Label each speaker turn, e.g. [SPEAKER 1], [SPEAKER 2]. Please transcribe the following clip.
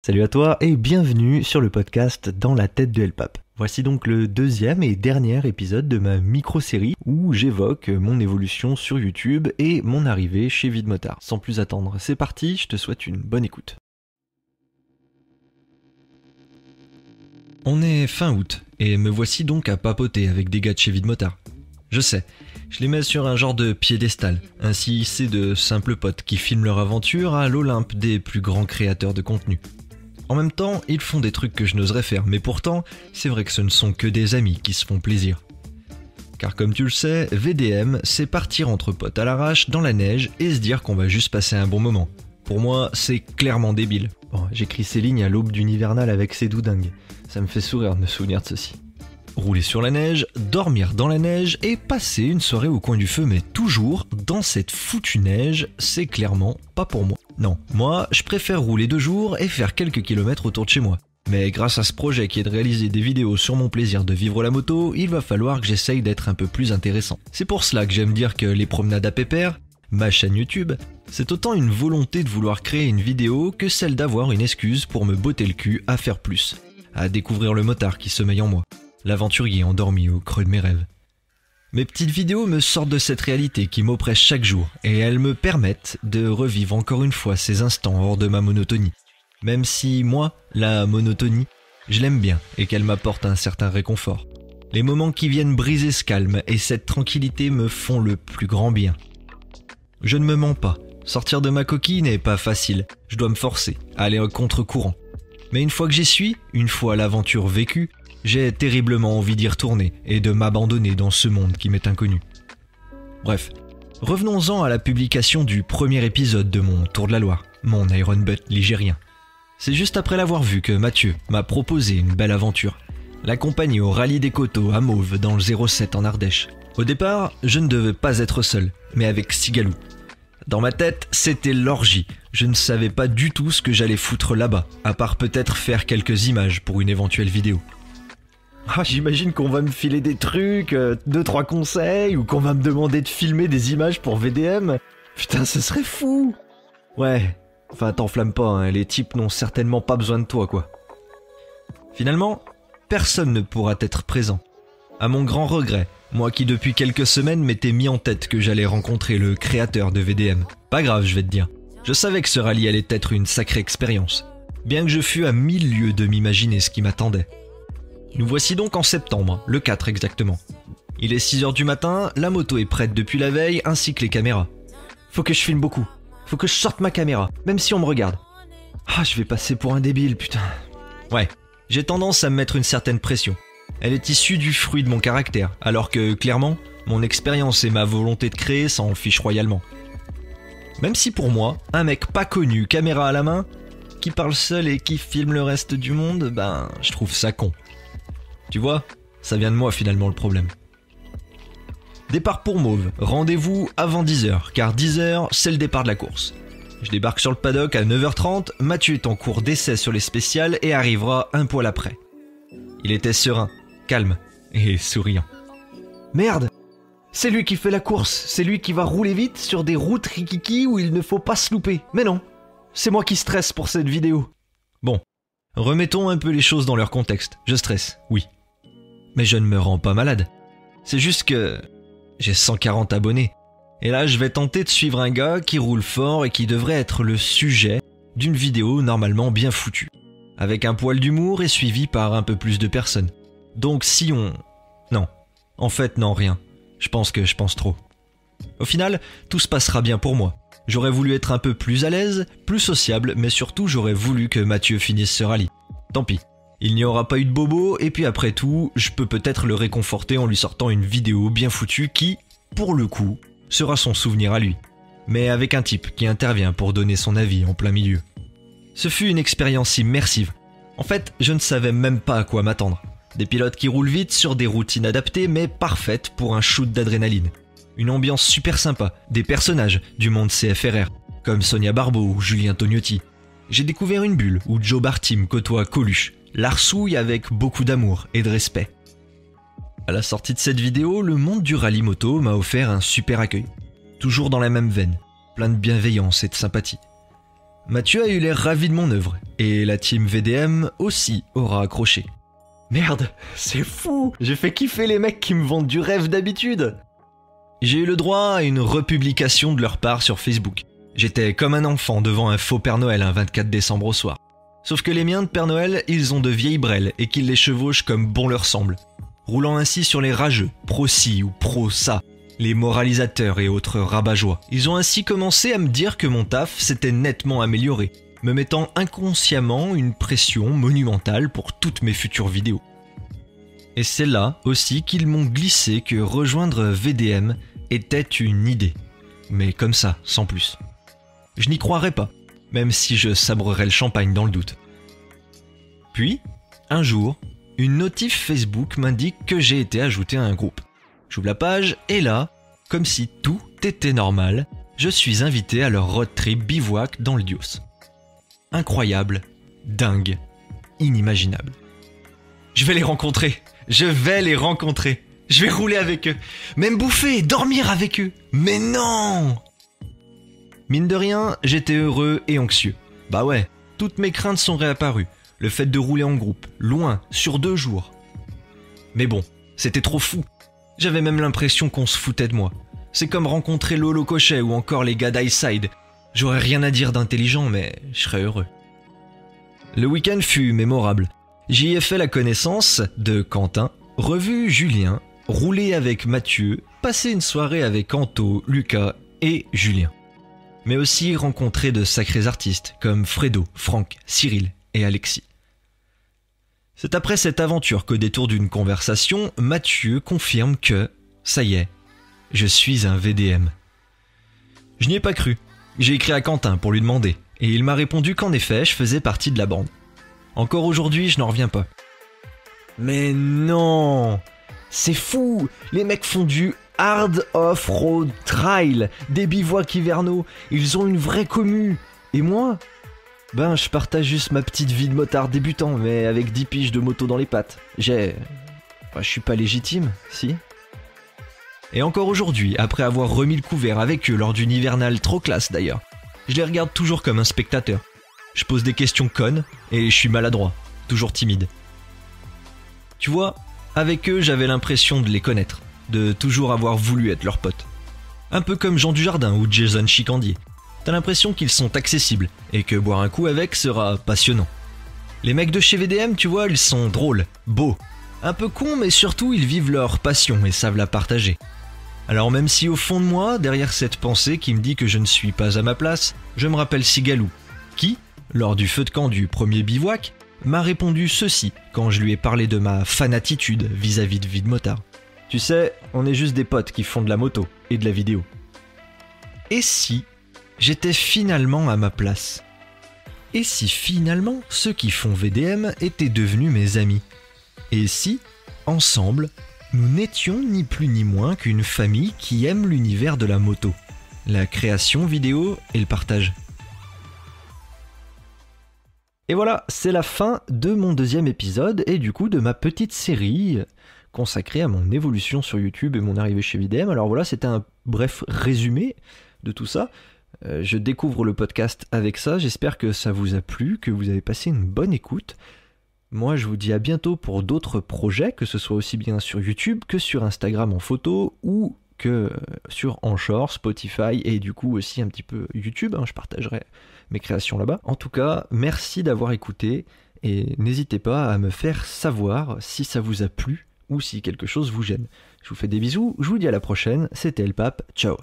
[SPEAKER 1] Salut à toi et bienvenue sur le podcast Dans la tête de El Pape. Voici donc le deuxième et dernier épisode de ma micro-série où j'évoque mon évolution sur YouTube et mon arrivée chez Videmotard. Sans plus attendre, c'est parti, je te souhaite une bonne écoute. On est fin août et me voici donc à papoter avec des gars de chez Videmotard. Je sais, je les mets sur un genre de piédestal, ainsi c'est de simples potes qui filment leur aventure à l'Olympe des plus grands créateurs de contenu. En même temps, ils font des trucs que je n'oserais faire, mais pourtant, c'est vrai que ce ne sont que des amis qui se font plaisir. Car comme tu le sais, VDM, c'est partir entre potes à l'arrache dans la neige et se dire qu'on va juste passer un bon moment. Pour moi, c'est clairement débile. Bon, j'écris ces lignes à l'aube d'une hivernale avec ces doudingues. Ça me fait sourire de me souvenir de ceci. Rouler sur la neige, dormir dans la neige et passer une soirée au coin du feu, mais toujours dans cette foutue neige, c'est clairement pas pour moi. Non, moi, je préfère rouler 2 jours et faire quelques kilomètres autour de chez moi. Mais grâce à ce projet qui est de réaliser des vidéos sur mon plaisir de vivre la moto, il va falloir que j'essaye d'être un peu plus intéressant. C'est pour cela que j'aime dire que les promenades à pépère, ma chaîne YouTube, c'est autant une volonté de vouloir créer une vidéo que celle d'avoir une excuse pour me botter le cul à faire plus, à découvrir le motard qui sommeille en moi, l'aventurier endormi au creux de mes rêves. Mes petites vidéos me sortent de cette réalité qui m'oppresse chaque jour et elles me permettent de revivre encore une fois ces instants hors de ma monotonie. Même si moi, la monotonie, je l'aime bien et qu'elle m'apporte un certain réconfort. Les moments qui viennent briser ce calme et cette tranquillité me font le plus grand bien. Je ne me mens pas, sortir de ma coquille n'est pas facile, je dois me forcer, aller à contre-courant. Mais une fois que j'y suis, une fois l'aventure vécue, j'ai terriblement envie d'y retourner et de m'abandonner dans ce monde qui m'est inconnu. Bref, revenons-en à la publication du premier épisode de mon Tour de la Loire, mon Iron Butt ligérien. C'est juste après l'avoir vu que Mathieu m'a proposé une belle aventure, l'accompagner au rallye des Coteaux à Mauves dans le 07 en Ardèche. Au départ, je ne devais pas être seul, mais avec Sigalou. Dans ma tête, c'était l'orgie. Je ne savais pas du tout ce que j'allais foutre là-bas, à part peut-être faire quelques images pour une éventuelle vidéo. Ah, j'imagine qu'on va me filer des trucs, 2-3 conseils, ou qu'on va me demander de filmer des images pour VDM. Putain, ce serait fou. Ouais, enfin t'enflamme pas, hein, les types n'ont certainement pas besoin de toi, quoi. Finalement, personne ne pourra être présent. À mon grand regret, moi qui depuis quelques semaines m'étais mis en tête que j'allais rencontrer le créateur de VDM. Pas grave, je vais te dire. Je savais que ce rallye allait être une sacrée expérience, bien que je fus à 1000 lieues de m'imaginer ce qui m'attendait. Nous voici donc en septembre, le 4 exactement. Il est 6h du matin, la moto est prête depuis la veille, ainsi que les caméras. Faut que je filme beaucoup, faut que je sorte ma caméra, même si on me regarde. Ah, je vais passer pour un débile, putain. Ouais, j'ai tendance à me mettre une certaine pression. Elle est issue du fruit de mon caractère, alors que, clairement, mon expérience et ma volonté de créer s'en fichent royalement. Même si pour moi, un mec pas connu, caméra à la main, qui parle seul et qui filme le reste du monde, ben, je trouve ça con. Tu vois, ça vient de moi finalement le problème. Départ pour Mauves, rendez-vous avant 10h, car 10h c'est le départ de la course. Je débarque sur le paddock à 9h30, Mathieu est en cours d'essai sur les spéciales et arrivera un poil après. Il était serein, calme et souriant. Merde, c'est lui qui fait la course, c'est lui qui va rouler vite sur des routes rikiki où il ne faut pas se louper. Mais non, c'est moi qui stresse pour cette vidéo. Bon, remettons un peu les choses dans leur contexte. Je stresse, oui. Mais je ne me rends pas malade. C'est juste que j'ai 140 abonnés. Et là, je vais tenter de suivre un gars qui roule fort et qui devrait être le sujet d'une vidéo normalement bien foutue. Avec un poil d'humour et suivi par un peu plus de personnes. Donc si on... Non. En fait, non, rien. Je pense trop. Au final, tout se passera bien pour moi. J'aurais voulu être un peu plus à l'aise, plus sociable, mais surtout j'aurais voulu que Mathieu finisse ce rallye. Tant pis. Il n'y aura pas eu de bobo, et puis après tout, je peux peut-être le réconforter en lui sortant une vidéo bien foutue qui, pour le coup, sera son souvenir à lui. Mais avec un type qui intervient pour donner son avis en plein milieu. Ce fut une expérience immersive. En fait, je ne savais même pas à quoi m'attendre. Des pilotes qui roulent vite sur des routes inadaptées, mais parfaites pour un shoot d'adrénaline. Une ambiance super sympa, des personnages du monde CFRR, comme Sonia Barbeau ou Julien Tognotti. J'ai découvert une bulle où Joe Bartim côtoie Coluche, l'arsouille avec beaucoup d'amour et de respect. À la sortie de cette vidéo, le monde du rallye moto m'a offert un super accueil. Toujours dans la même veine, plein de bienveillance et de sympathie. Mathieu a eu l'air ravi de mon œuvre, et la team VDM aussi aura accroché. Merde, c'est fou! J'ai fait kiffer les mecs qui me vendent du rêve d'habitude! J'ai eu le droit à une republication de leur part sur Facebook. J'étais comme un enfant devant un faux Père Noël un 24 décembre au soir. Sauf que les miens de Père Noël, ils ont de vieilles brelles et qu'ils les chevauchent comme bon leur semble. Roulant ainsi sur les rageux, pro-ci ou pro-ça, les moralisateurs et autres rabat-joie. Ils ont ainsi commencé à me dire que mon taf s'était nettement amélioré, me mettant inconsciemment une pression monumentale pour toutes mes futures vidéos. Et c'est là aussi qu'ils m'ont glissé que rejoindre VDM était une idée. Mais comme ça, sans plus. Je n'y croirais pas, même si je sabrerais le champagne dans le doute. Puis, un jour, une notif Facebook m'indique que j'ai été ajouté à un groupe. J'ouvre la page et là, comme si tout était normal, je suis invité à leur road trip bivouac dans le Dios. Incroyable, dingue, inimaginable. Je vais les rencontrer, je vais rouler avec eux, même bouffer et dormir avec eux. Mais non! Mine de rien, j'étais heureux et anxieux. Bah ouais, toutes mes craintes sont réapparues. Le fait de rouler en groupe, loin, sur 2 jours. Mais bon, c'était trop fou. J'avais même l'impression qu'on se foutait de moi. C'est comme rencontrer Lolo Cochet ou encore les gars d'Ice-Side. J'aurais rien à dire d'intelligent, mais je serais heureux. Le week-end fut mémorable. J'y ai fait la connaissance de Quentin, revu Julien, roulé avec Mathieu, passé une soirée avec Anto, Lucas et Julien. Mais aussi rencontré de sacrés artistes comme Fredo, Franck, Cyril et Alexis. C'est après cette aventure qu'au détour d'une conversation, Mathieu confirme que, ça y est, je suis un VDM. Je n'y ai pas cru. J'ai écrit à Quentin pour lui demander, et il m'a répondu qu'en effet, je faisais partie de la bande. Encore aujourd'hui, je n'en reviens pas. Mais non! C'est fou! Les mecs font du hard off-road trail, des bivouacs hivernaux, ils ont une vraie commu. Et moi? Ben, je partage juste ma petite vie de motard débutant, mais avec 10 piges de moto dans les pattes. Je suis pas légitime, si? Et encore aujourd'hui, après avoir remis le couvert avec eux lors d'une hivernale trop classe d'ailleurs, je les regarde toujours comme un spectateur. Je pose des questions connes et je suis maladroit, toujours timide. Tu vois, avec eux j'avais l'impression de les connaître, de toujours avoir voulu être leur pote. Un peu comme Jean Dujardin ou Jason Chicandier. T'as l'impression qu'ils sont accessibles et que boire un coup avec sera passionnant. Les mecs de chez VDM, tu vois, ils sont drôles, beaux, un peu cons, mais surtout ils vivent leur passion et savent la partager. Alors même si au fond de moi, derrière cette pensée qui me dit que je ne suis pas à ma place, je me rappelle Sigalou, qui, lors du feu de camp du premier bivouac, m'a répondu ceci quand je lui ai parlé de ma fanatitude vis-à-vis de Vide Motard. Tu sais, on est juste des potes qui font de la moto et de la vidéo. Et si j'étais finalement à ma place? Et si finalement ceux qui font VDM étaient devenus mes amis? Et si, ensemble, nous n'étions ni plus ni moins qu'une famille qui aime l'univers de la moto, la création vidéo et le partage? Et voilà, c'est la fin de mon 2e épisode et du coup de ma petite série consacrée à mon évolution sur YouTube et mon arrivée chez VDM. Alors voilà, c'était un bref résumé de tout ça. Je découvre le podcast avec ça, j'espère que ça vous a plu, que vous avez passé une bonne écoute. Moi je vous dis à bientôt pour d'autres projets, que ce soit aussi bien sur YouTube que sur Instagram en photo ou que sur Anchor, Spotify et du coup aussi un petit peu YouTube, je partagerai mes créations là-bas. En tout cas, merci d'avoir écouté et n'hésitez pas à me faire savoir si ça vous a plu ou si quelque chose vous gêne. Je vous fais des bisous, je vous dis à la prochaine, c'était El Pape, ciao.